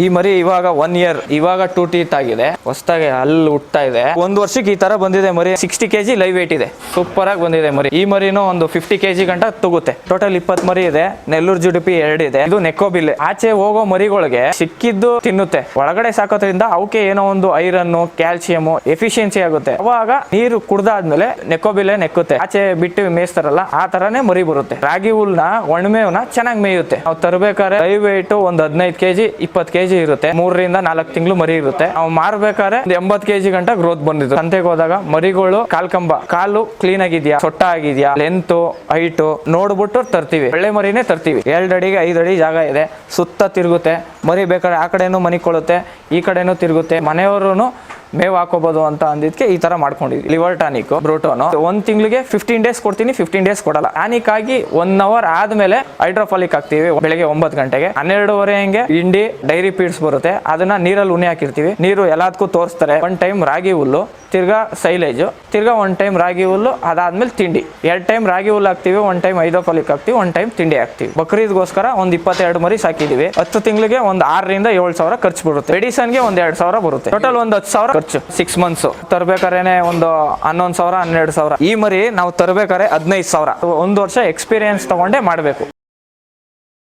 ಈ ಮರಿ ಇವಾಗ 1 ಇಯರ್, ಇವಾಗ 2 ಟೀತ್ ಆಗಿದೆ, ಹೊಸದಾಗಿ ಅಲ್ಲಿ ಹುಟ್ತಾ ಇದೆ. 1 ವರ್ಷಕ್ಕೆ ಈ ತರ ಬಂದಿದೆ ಮರಿ. 60 kg ಲೈವ್ ವೇಟ್ ಇದೆ, ಸೂಪರ್ ಆಗಿ ಬಂದಿದೆ ಮರಿ. ಈ ಮರಿನೂ ಒಂದು 50 kg ಗಂಟ ತಗುತ್ತೆ. ಟೋಟಲ್ 20 ಮರಿ ಇದೆ. ನೆಲ್ಲೂರು ಜುಡಿಪಿ 2 ಇದೆ. ಇದು ನೆಕ್ಕೋಬಿಲ್ಲೆ. ಆಚೆ ಹೋಗೋ ಮರಿಗಳಿಗೆ ಸಿಕ್ಕಿದ್ದು ತಿನ್ನುತ್ತೆ. ಒಳಗಡೆ ಸಾಕೋದ್ರಿಂದ ಅವಕ್ಕೆ ಏನೋ ಒಂದು ಐರನ್, ಕ್ಯಾಲ್ಸಿಯಂ ಎಫಿಷಿಯನ್ಸಿ ಆಗುತ್ತೆ. ಅವಾಗ ನೀರು ಕುಡ್ದಾದ್ಮೇಲೆ ನೆಕ್ಕೋಬಿಲ್ಲೆ ನೆಕ್ಕುತ್ತೆ. ಆಚೆ ಬಿಟ್ಟು ಮೇಯಿಸ್ತಾರಲ್ಲ ಆ ತರನೇ ಮರಿ ಬರುತ್ತೆ. ರಾಗಿ ಹುಲ್ನ ಒಣಮೇವನ್ನ ಚೆನ್ನಾಗಿ ಮೇಯುತ್ತೆ. ನಾವು ತರಬೇಕಾದ್ರೆ ಲೈವ್ ವೇಟ್ ಒಂದು 15 kg 20 kg ಇರುತ್ತೆ. 3 ರಿಂದ 4 ತಿಂಗಳು ಮರಿ ಇರುತ್ತೆ. ನಾವು ಮಾರ್ಬೇಕಾದ್ರೆ 80 kg ಗಂಟ ಗ್ರೋತ್ ಬಂದಿತ್ತು. ಸಂತೆಗೆ ಹೋದಾಗ ಮರಿಗಳು ಕಾಲ್ಕಂಬ ಕಾಲು ಕ್ಲೀನ್ ಆಗಿದ್ಯಾ, ಸೊಟ್ಟ ಆಗಿದ್ಯಾ, ಲೆಂತ್ ಹೈಟ್ ನೋಡ್ಬಿಟ್ಟು ತರ್ತೀವಿ. ಒಳ್ಳೆ ಮರಿನೇ ತರ್ತೀವಿ. 2 ಅಡಿಗೆ 5 ಅಡಿ ಜಾಗ ಇದೆ, ಸುತ್ತ ತಿರುಗುತ್ತೆ ಮರಿ. ಬೇಕಾದ್ರೆ ಆ ಕಡೆನೂ ಮನಿಕೊಳ್ಳುತ್ತೆ, ಈ ಕಡೆನೂ ತಿರುಗುತ್ತೆ. ಮನೆಯವರು ಮೇವು ಹಾಕೋಬಹುದು ಅಂತ ಅಂದಿದ್ಕೆ ಈ ತರ ಮಾಡ್ಕೊಂಡಿದ್ವಿ. ಲಿವರ್ ಟಾನಿಕ್, ಬ್ರೋಟೋನ್ 1 ತಿಂಗಳಿಗೆ 15 ಡೇಸ್ ಕೊಡ್ತೀನಿ, 15 ಡೇಸ್ ಕೊಡಲ್ಲ. ಟಾನಿಕ್ ಆಗಿ 1 ಅವರ್ ಆದ್ಮೇಲೆ ಹೈಡ್ರೋಫಾಲಿಕ್ ಹಾಕ್ತಿವಿ. ಬೆಳಗ್ಗೆ 9 ಗಂಟೆಗೆ 12:30 ಹಂಗೆ ಹಿಂಡಿ ಡೈರಿ ಪೀಡ್ಸ್ ಬರುತ್ತೆ, ಅದನ್ನ ನೀರಲ್ಲಿ ಉಣಿ ಹಾಕಿರ್ತೀವಿ. ನೀರು ಎಲ್ಲದಕ್ಕೂ ತೋರಿಸ್ತಾರೆ. 1 ಟೈಮ್ ರಾಗಿ ಹುಲ್ಲು, ತಿರ್ಗಾ ಸೈಲೇಜ್, ತಿರ್ಗಾ 1 ಟೈಮ್ ರಾಗಿ ಹುಲ್ಲು, ಅದಾದ್ಮೇಲೆ ತಿಂಡಿ. 2 ಟೈಮ್ ರಾಗಿ ಹುಲ್ಲು ಹಾಕ್ತಿವಿ, 1 ಟೈಮ್ ಹೈಡ್ರೋಫಾಲಿಕ್ ಹಾಕ್ತಿವಿ, 1 ಟೈಮ್ ತಿಂಡಿ ಹಾಕ್ತಿವಿ. ಬಕ್ರೀದ್ಗೋಸ್ಕರ ಒಂದು 22 ಮರಿ ಸಾಕಿದೀವಿ. 10 ತಿಂಗಳಿಗೆ ಒಂದು 6 ರಿಂದ 7 ಸಾವಿರ ಖರ್ಚು ಬರುತ್ತೆ. ಮೆಡಿಸನ್ಗೆ ಒಂದು 2 ಸಾವಿರ ಬರುತ್ತೆ. ಟೋಟಲ್ ಒಂದು 10 ಸಾವಿರ ಖರ್ಚು. 6 ಮಂತ್ಸ್ ತರಬೇಕಾದ್ರೆ ಒಂದು 11 ಸಾವಿರ 12 ಸಾವಿರ. ಈ ಮರಿ ನಾವು ತರಬೇಕಾದ್ರೆ 15 ಸಾವಿರ. 1 ವರ್ಷ ಎಕ್ಸ್ಪೀರಿಯನ್ಸ್ ತಗೊಂಡೇ ಮಾಡಬೇಕು.